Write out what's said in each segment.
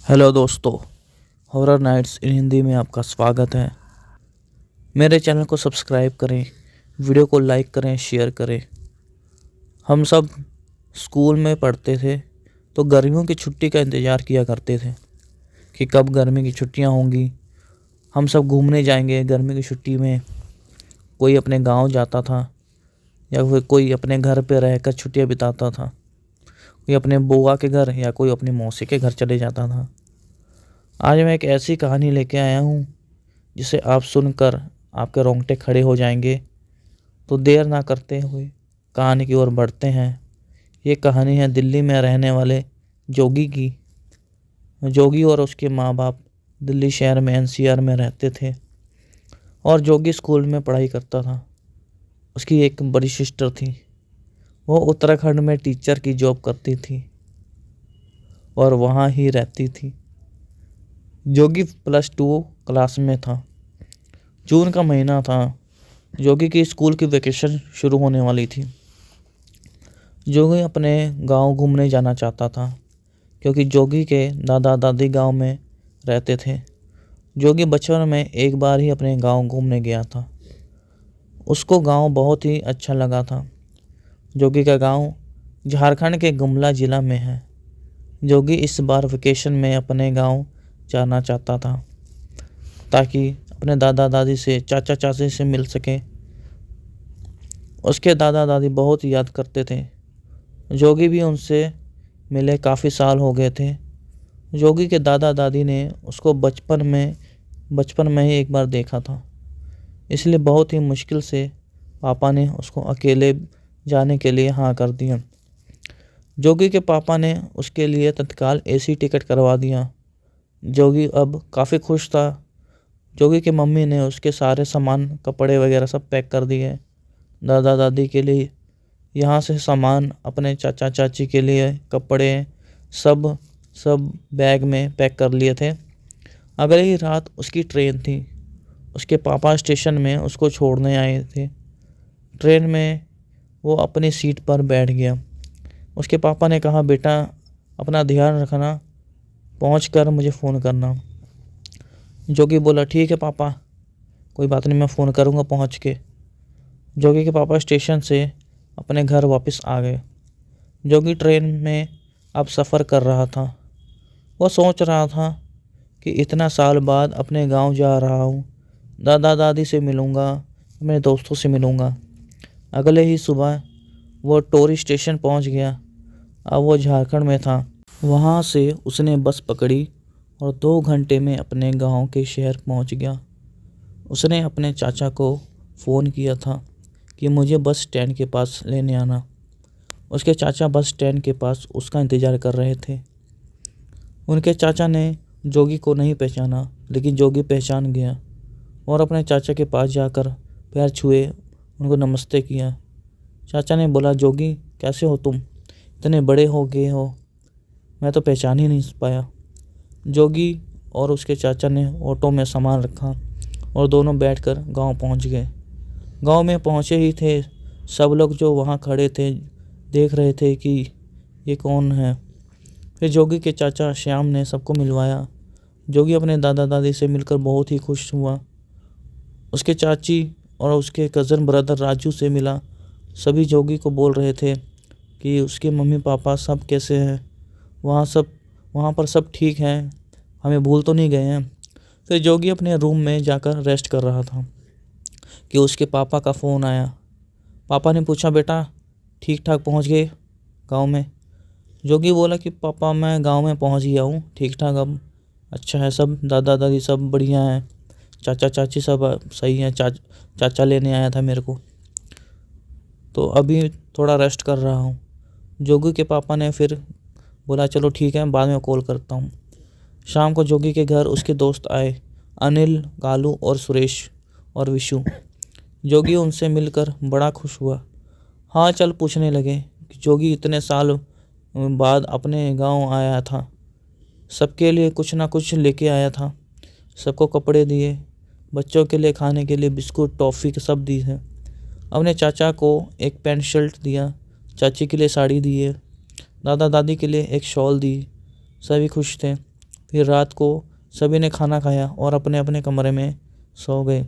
Hello दोस्तों, horror nights इन हिंदी में आपका स्वागत है। मेरे चैनल को सब्सक्राइब करें, वीडियो को लाइक करें, शेयर करें। हम सब स्कूल में पढ़ते थे तो गर्मियों की छुट्टी का इंतज़ार किया करते थे कि कब गर्मी की छुट्टियां होंगी, हम सब घूमने जाएंगे। गर्मी की छुट्टी में कोई अपने गांव जाता था या फिर कोई अपने घर पे रहकर छुट्टियां बिताता था। कोई अपने बुआ के घर या कोई अपनी मौसी के घर चले जाता था। आज मैं एक ऐसी कहानी लेके आया हूँ जिसे आप सुनकर आपके रोंगटे खड़े हो जाएंगे। तो देर ना करते हुए कहानी की ओर बढ़ते हैं। ये कहानी है दिल्ली में रहने वाले जोगी की। जोगी और उसके माँ बाप दिल्ली शहर में एनसीआर में रहते थे और जोगी स्कूल में पढ़ाई करता था। उसकी एक बड़ी सिस्टर थी, वो उत्तराखंड में टीचर की जॉब करती थी और वहाँ ही रहती थी। जोगी +2 क्लास में था। जून का महीना था। जोगी की स्कूल की वेकेशन शुरू होने वाली थी। जोगी अपने गांव घूमने जाना चाहता था क्योंकि जोगी के दादा दादी गांव में रहते थे। जोगी बचपन में एक बार ही अपने गांव घूमने गया था। उसको गांव बहुत ही अच्छा लगा था। जोगी का गांव झारखंड के गुमला ज़िला में है। जोगी इस बार वेकेशन में अपने गांव जाना चाहता था ताकि अपने दादा दादी से, चाचा चाची से मिल सके। उसके दादा दादी बहुत याद करते थे। जोगी भी उनसे मिले काफ़ी साल हो गए थे। जोगी के दादा दादी ने उसको बचपन में ही एक बार देखा था, इसलिए बहुत ही मुश्किल से पापा ने उसको अकेले जाने के लिए हाँ कर दिया। जोगी के पापा ने उसके लिए तत्काल एसी टिकट करवा दिया। जोगी अब काफ़ी खुश था। जोगी की मम्मी ने उसके सारे सामान, कपड़े वगैरह सब पैक कर दिए दादा दादी के लिए। यहाँ से सामान, अपने चाचा चाची के लिए कपड़े सब बैग में पैक कर लिए थे। अगले ही रात उसकी ट्रेन थी। उसके पापा स्टेशन में उसको छोड़ने आए थे। ट्रेन में वो अपनी सीट पर बैठ गया। उसके पापा ने कहा, बेटा अपना ध्यान रखना, पहुँच कर मुझे फ़ोन करना। जोगी बोला, ठीक है पापा, कोई बात नहीं, मैं फ़ोन करूँगा पहुँच के। जोगी के पापा स्टेशन से अपने घर वापस आ गए। जोगी ट्रेन में अब सफ़र कर रहा था। वो सोच रहा था कि इतना साल बाद अपने गांव जा रहा हूँ, दादा दादी से मिलूँगा, अपने दोस्तों से मिलूँगा। अगले ही सुबह वो टोरी स्टेशन पहुँच गया। अब वो झारखंड में था। वहाँ से उसने बस पकड़ी और 2 घंटे में अपने गांव के शहर पहुँच गया। उसने अपने चाचा को फ़ोन किया था कि मुझे बस स्टैंड के पास लेने आना। उसके चाचा बस स्टैंड के पास उसका इंतज़ार कर रहे थे। उनके चाचा ने जोगी को नहीं पहचाना, लेकिन जोगी पहचान गया और अपने चाचा के पास जाकर पैर छुए, उनको नमस्ते किया। चाचा ने बोला, जोगी कैसे हो तुम, इतने बड़े हो गए हो, मैं तो पहचान ही नहीं पाया। जोगी और उसके चाचा ने ऑटो में सामान रखा और दोनों बैठकर गांव पहुंच गए। गांव में पहुंचे ही थे, सब लोग जो वहां खड़े थे देख रहे थे कि ये कौन है। फिर जोगी के चाचा श्याम ने सबको मिलवाया। जोगी अपने दादा दादी से मिलकर बहुत ही खुश हुआ। उसके चाची और उसके कज़न ब्रदर राजू से मिला। सभी जोगी को बोल रहे थे कि उसके मम्मी पापा सब कैसे हैं, वहाँ पर सब ठीक हैं, हमें भूल तो नहीं गए हैं। फिर जोगी अपने रूम में जाकर रेस्ट कर रहा था कि उसके पापा का फ़ोन आया। पापा ने पूछा, बेटा ठीक ठाक पहुँच गए गांव में? जोगी बोला कि पापा मैं गांव में पहुँच गया हूँ ठीक ठाक, अब अच्छा है सब, दादा दादी सब बढ़िया हैं, चाचा चाची सब सही हैं, चाचा लेने आया था मेरे को, तो अभी थोड़ा रेस्ट कर रहा हूँ। जोगी के पापा ने फिर बोला, चलो ठीक है, बाद में कॉल करता हूँ। शाम को जोगी के घर उसके दोस्त आए, अनिल, कालू और सुरेश और विशु। जोगी उनसे मिलकर बड़ा खुश हुआ। हाँ चल पूछने लगे कि जोगी इतने साल बाद अपने गांव आया था, सबके लिए कुछ ना कुछ लेके आया था। सबको कपड़े दिए, बच्चों के लिए खाने के लिए बिस्कुट, टॉफ़ी सब दी है। अपने चाचा को एक पैंट शर्ट दिया, चाची के लिए साड़ी दी है, दादा दादी के लिए एक शॉल दी। सभी खुश थे। फिर रात को सभी ने खाना खाया और अपने अपने कमरे में सो गए।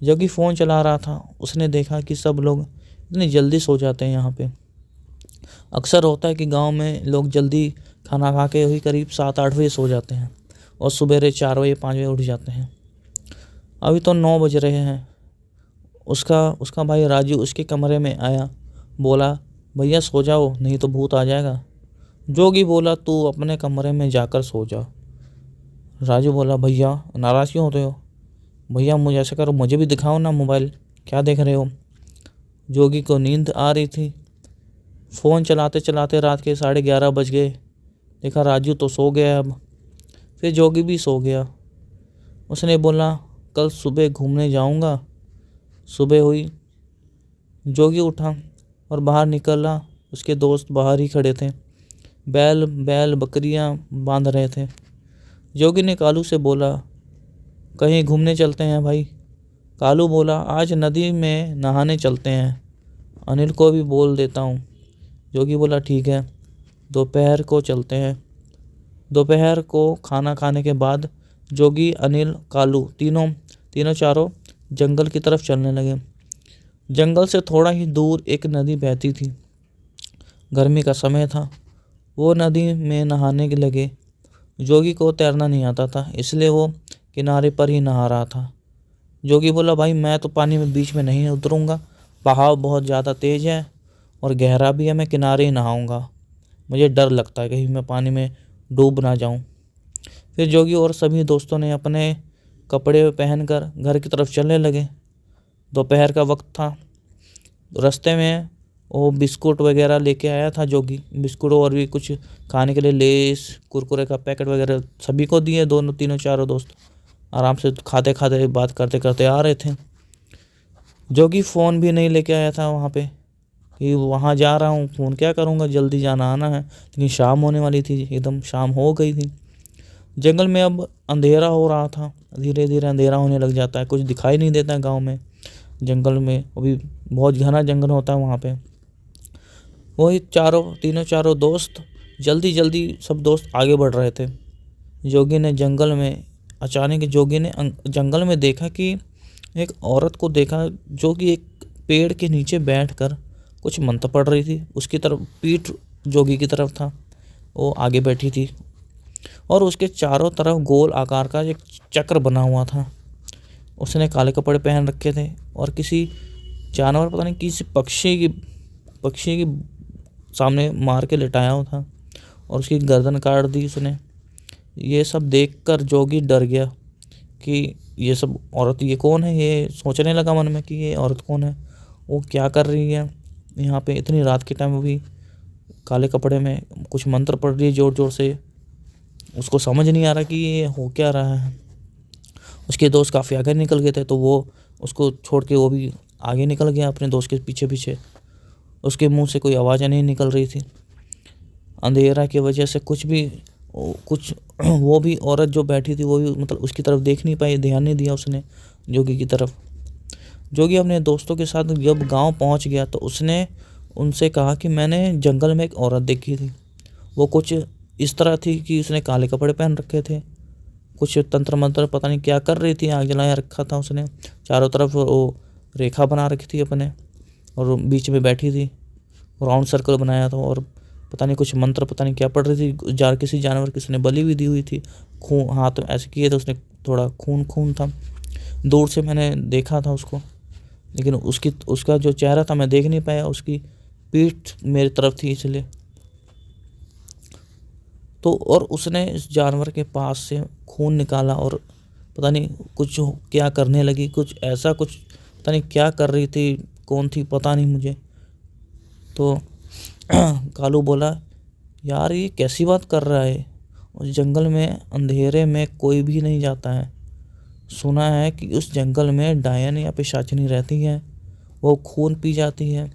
जोगी फ़ोन चला रहा था, उसने देखा कि सब लोग इतनी जल्दी सो जाते हैं यहाँ पे। अक्सर होता है कि गांव में लोग जल्दी खाना खा के वही करीब 7-8 बजे सो जाते हैं और सुबेरे 4 बजे 5 बजे उठ जाते हैं। अभी तो 9 बज रहे हैं। उसका भाई राजू उसके कमरे में आया, बोला भैया सो जाओ नहीं तो भूत आ जाएगा। जोगी बोला तू अपने कमरे में जाकर सो जा। राजू बोला भैया नाराज़ क्यों होते हो? भैया मुझे ऐसा करो, मुझे भी दिखाओ ना मोबाइल, क्या देख रहे हो? जोगी को नींद आ रही थी। फ़ोन चलाते चलाते रात के 11:30 बज गए। देखा राजू तो सो गया अब। फिर जोगी भी सो गया। उसने बोला कल सुबह घूमने जाऊंगा। सुबह हुई, जोगी उठा और बाहर निकला। उसके दोस्त बाहर ही खड़े थे, बैल बकरियां बांध रहे थे। जोगी ने कालू से बोला कहीं घूमने चलते हैं भाई। कालू बोला आज नदी में नहाने चलते हैं, अनिल को भी बोल देता हूँ। जोगी बोला ठीक है, दोपहर को चलते हैं। दोपहर को खाना खाने के बाद जोगी, अनिल, कालू तीनों चारों जंगल की तरफ चलने लगे। जंगल से थोड़ा ही दूर एक नदी बहती थी। गर्मी का समय था। वो नदी में नहाने के लगे। जोगी को तैरना नहीं आता था, इसलिए वो किनारे पर ही नहा रहा था। जोगी बोला भाई मैं तो पानी में बीच में नहीं उतरूंगा, बहाव बहुत ज़्यादा तेज़ है और गहरा भी है, मैं किनारे ही नहाऊंगा, मुझे डर लगता है कहीं मैं पानी में डूब ना जाऊं। फिर जोगी और सभी दोस्तों ने अपने कपड़े पहनकर घर की तरफ चलने लगे। दोपहर का वक्त था। रास्ते में वो बिस्कुट वगैरह लेके आया था जोगी, बिस्कुट और भी कुछ खाने के लिए, लेस कुरकुरे का पैकेट वगैरह सभी को दिए। तीनों चारों दोस्त आराम से खाते खाते बात करते करते आ रहे थे। जोगी फ़ोन भी नहीं लेके आया था वहाँ पे कि वहाँ जा रहा हूँ, फ़ोन क्या करूँगा, जल्दी जाना आना है। लेकिन शाम होने वाली थी, एकदम शाम हो गई थी। जंगल में अब अंधेरा हो रहा था, धीरे धीरे अंधेरा होने लग जाता है, कुछ दिखाई नहीं देता है गाँव में। जंगल में अभी बहुत घना जंगल होता है वहाँ पे। वही तीनों चारों दोस्त जल्दी जल्दी सब दोस्त आगे बढ़ रहे थे। जोगी ने अचानक जंगल में देखा कि एक औरत को देखा जो कि एक पेड़ के नीचे बैठकर कुछ मंत्र पढ़ रही थी। उसकी तरफ पीठ जोगी की तरफ था, वो आगे बैठी थी और उसके चारों तरफ गोल आकार का एक चक्र बना हुआ था। उसने काले कपड़े पहन रखे थे और किसी जानवर, पता नहीं किसी पक्षी की सामने मार के लिटाया हुआ था और उसकी गर्दन काट दी उसने। ये सब देखकर जोगी डर गया कि ये सब औरत, ये कौन है? ये सोचने लगा मन में कि ये औरत कौन है, वो क्या कर रही है यहाँ पे इतनी रात के टाइम, भी काले कपड़े में कुछ मंत्र पढ़ रही है जोर जोर से। उसको समझ नहीं आ रहा कि ये हो क्या रहा है। उसके दोस्त काफ़ी आगे निकल गए थे तो वो उसको छोड़ के वो भी आगे निकल गया अपने दोस्त के पीछे पीछे। उसके मुंह से कोई आवाज़ नहीं निकल रही थी। अंधेरा की वजह से कुछ वो भी औरत जो बैठी थी वो भी मतलब उसकी तरफ देख नहीं पाई, ध्यान नहीं दिया उसने जोगी की तरफ। जोगी अपने दोस्तों के साथ जब गांव पहुंच गया तो उसने उनसे कहा कि मैंने जंगल में एक औरत देखी थी। वो कुछ इस तरह थी कि उसने काले कपड़े पहन रखे थे, कुछ तंत्र मंत्र पता नहीं क्या कर रही थी, आग जलाया रखा था उसने, चारों तरफ वो रेखा बना रखी थी अपने और बीच में बैठी थी, राउंड सर्कल बनाया था और पता नहीं कुछ मंत्र पता नहीं क्या पढ़ रही थी। किसी जानवर की उसने बलि भी दी हुई थी। खून हाथ में ऐसे किए थे उसने, थोड़ा खून था। दूर से मैंने देखा था उसको, लेकिन उसका जो चेहरा था मैं देख नहीं पाया, उसकी पीठ मेरी तरफ थी इसलिए। तो और उसने इस जानवर के पास से खून निकाला और पता नहीं कुछ क्या करने लगी, कुछ ऐसा कुछ पता नहीं क्या कर रही थी, कौन थी पता नहीं मुझे। तो कालू बोला यार ये कैसी बात कर रहा है, उस जंगल में अंधेरे में कोई भी नहीं जाता है, सुना है कि उस जंगल में डायन या पिशाचिनी रहती है, वो खून पी जाती है,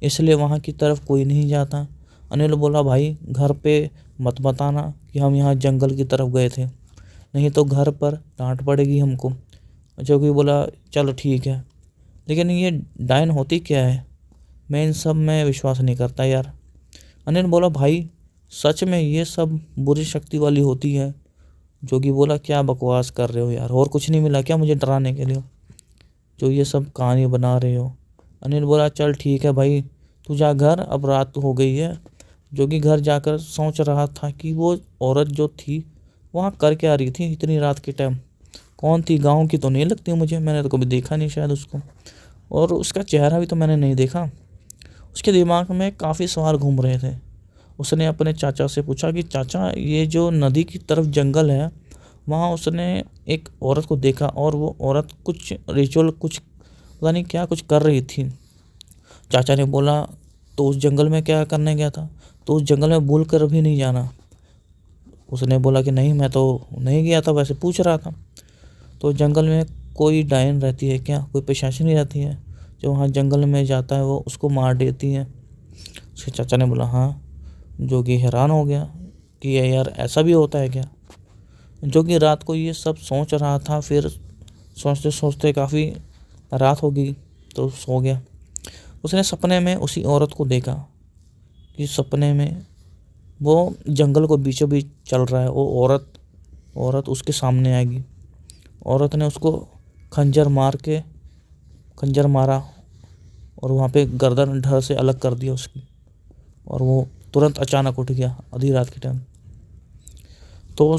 इसलिए वहाँ की तरफ कोई नहीं जाता। अनिल बोला भाई घर पे मत बताना कि हम यहाँ जंगल की तरफ गए थे, नहीं तो घर पर डांट पड़ेगी हमको। जोगी बोला चलो ठीक है, लेकिन ये डायन होती क्या है, मैं इन सब में विश्वास नहीं करता यार। अनिल बोला भाई सच में ये सब बुरी शक्ति वाली होती है, जोगी बोला, क्या बकवास कर रहे हो यार, और कुछ नहीं मिला क्या मुझे डराने के लिए, जो ये सब कहानी बना रहे हो। अनिल बोला, चल ठीक है भाई, तू जा घर, अब रात हो गई है। जोगी घर जाकर सोच रहा था कि वो औरत जो थी वहाँ कर क्या रही थी इतनी रात के टाइम, कौन थी, गाँव की तो नहीं लगती मुझे, मैंने तो कभी देखा नहीं शायद उसको, और उसका चेहरा भी तो मैंने नहीं देखा। उसके दिमाग में काफ़ी सवाल घूम रहे थे। उसने अपने चाचा से पूछा कि चाचा, ये जो नदी की तरफ जंगल है वहाँ उसने एक औरत को देखा, और वो औरत कुछ रिचुअल, कुछ पता नहीं क्या कुछ कर रही थी। चाचा ने बोला, तो उस जंगल में क्या करने गया था, तो उस जंगल में भूल कर भी नहीं जाना। उसने बोला कि नहीं, मैं तो नहीं गया था, वैसे पूछ रहा था। तो जंगल में कोई डायन रहती है क्या, कोई पिशाचिनी रहती है जो वहाँ जंगल में जाता है वो उसको मार देती है। उसके चाचा ने बोला हाँ। जोगी हैरान हो गया कि ये यार ऐसा भी होता है क्या। जोगी रात को ये सब सोच रहा था, फिर सोचते सोचते काफ़ी रात हो गई तो सो गया। उसने सपने में उसी औरत को देखा कि सपने में वो जंगल को बीचों बीच चल रहा है, वो औरत उसके सामने आएगी। औरत ने उसको खंजर मारा और वहाँ पे गर्दन धड़ से अलग कर दिया उसकी, और वो तुरंत अचानक उठ गया आधी रात के टाइम। तो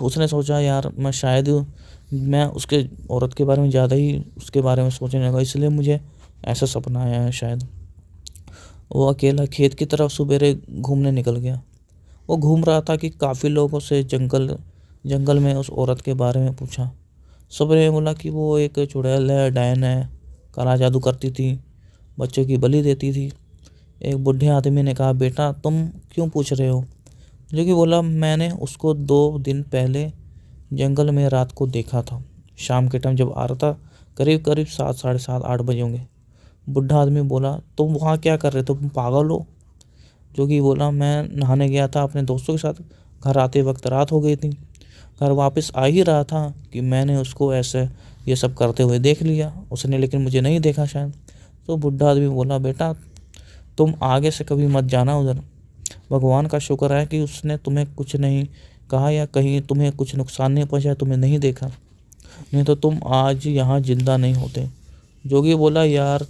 उसने सोचा यार मैं उसके औरत के बारे में ज़्यादा ही उसके बारे में सोचने लगा, इसलिए मुझे ऐसा सपना आया है शायद। वो अकेला खेत की तरफ सवेरे घूमने निकल गया। वो घूम रहा था कि काफ़ी लोगों से जंगल में उस औरत के बारे में पूछा। सबने बोला कि वो एक चुड़ैल है, डायन है, काला जादू करती थी, बच्चों की बलि देती थी। एक बूढ़े आदमी ने कहा, बेटा तुम क्यों पूछ रहे हो। जो कि बोला, मैंने उसको 2 दिन पहले जंगल में रात को देखा था, शाम के टाइम जब आ रहा था, करीब करीब 7, साढ़े 7, 8 बजे होंगे। बूढ़ा आदमी बोला, तुम वहाँ क्या कर रहे थे, तुम पागल हो। जो कि बोला, मैं नहाने गया था अपने दोस्तों के साथ, घर आते वक्त रात हो गई थी, घर वापस आ ही रहा था कि मैंने उसको ऐसे ये सब करते हुए देख लिया, उसने लेकिन मुझे नहीं देखा शायद। तो बूढ़ा आदमी बोला, बेटा तुम आगे से कभी मत जाना उधर, भगवान का शुक्र है कि उसने तुम्हें कुछ नहीं कहा या कहीं तुम्हें कुछ नुकसान नहीं पहुंचाया, तुम्हें नहीं देखा, नहीं तो तुम आज यहाँ जिंदा नहीं होते। जोगी बोला, यार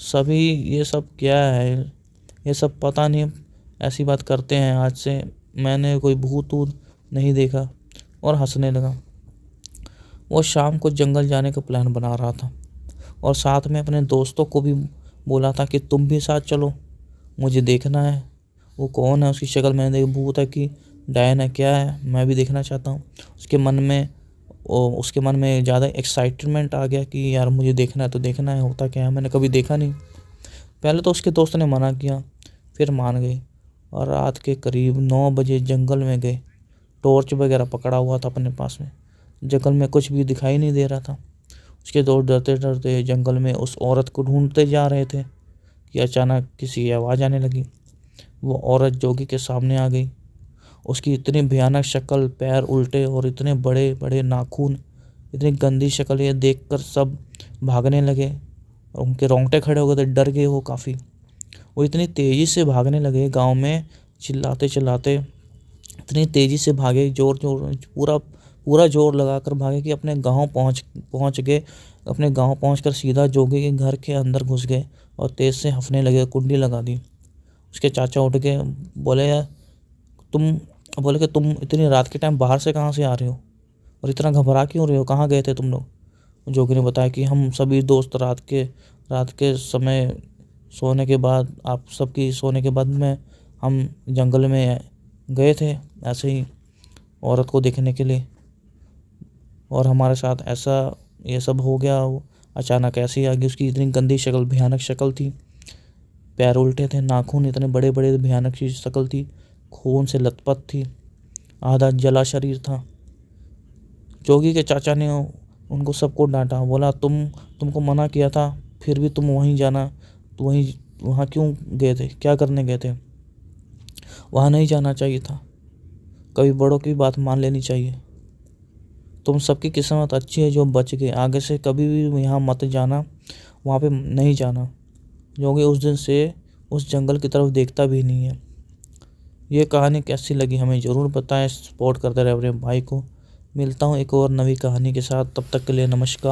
सभी ये सब क्या है, ये सब पता नहीं ऐसी बात करते हैं, आज से मैंने कोई भूत वूत नहीं देखा, और हंसने लगा। वो शाम को जंगल जाने का प्लान बना रहा था और साथ में अपने दोस्तों को भी बोला था कि तुम भी साथ चलो, मुझे देखना है वो कौन है, उसकी शक्ल मैंने देखी, भूत है कि डायन है, क्या है, मैं भी देखना चाहता हूँ। उसके मन में ज़्यादा एक्साइटमेंट आ गया कि यार मुझे देखना है तो देखना है, होता क्या है, मैंने कभी देखा नहीं। पहले तो उसके दोस्त ने मना किया, फिर मान गई और रात के करीब 9 बजे जंगल में गए। टॉर्च वगैरह पकड़ा हुआ था अपने पास में, जंगल में कुछ भी दिखाई नहीं दे रहा था। उसके दोस्त डरते डरते जंगल में उस औरत को ढूंढते जा रहे थे कि अचानक किसी की आवाज़ आने लगी। वो औरत जोगी के सामने आ गई। उसकी इतनी भयानक शक्ल, पैर उल्टे और इतने बड़े बड़े नाखून, इतनी गंदी शक्ल, ये देखकर सब भागने लगे और उनके रोंगटे खड़े हो गए थे, डर गए वो काफ़ी। वो इतनी तेज़ी से भागने लगे गांव में, चिल्लाते चिल्लाते इतनी तेज़ी से भागे, जोर जोर पूरा जोर लगाकर भागे कि अपने गांव पहुंच गए। अपने गांव पहुंचकर सीधा जोगी के घर के अंदर घुस गए और तेज़ से हंसने लगे, कुंडी लगा दी। उसके चाचा उठ के बोले, बोले कि तुम इतनी रात के टाइम बाहर से कहाँ से आ रहे हो और इतना घबरा क्यों रहे हो, कहाँ गए थे तुम लोग। जोगी ने बताया कि हम सभी दोस्त रात के समय सोने के बाद, आप सबकी सोने के बाद में हम जंगल में गए थे ऐसे ही औरत को देखने के लिए, और हमारे साथ ऐसा ये सब हो गया। वो अचानक ऐसे ही आ गई, उसकी इतनी गंदी शक्ल, भयानक शक्ल थी, पैर उल्टे थे, नाखून इतने बड़े बड़े, भयानक सी शक्ल थी, खून से लथपथ थी, आधा जला शरीर था। जोगी के चाचा ने उनको सबको डांटा, बोला तुमको मना किया था, फिर भी तुम वहीं जाना, तो वहाँ क्यों गए थे, क्या करने गए थे, वहाँ नहीं जाना चाहिए था, कभी बड़ों की बात मान लेनी चाहिए। तुम सबकी किस्मत अच्छी है जो बच गए, आगे से कभी भी यहाँ मत जाना, वहाँ पे नहीं जाना। जोगी उस दिन से उस जंगल की तरफ देखता भी नहीं है। ये कहानी कैसी लगी हमें ज़रूर बताएं। सपोर्ट करते रहे अपने भाई को। मिलता हूँ एक और नई कहानी के साथ, तब तक के लिए नमस्कार।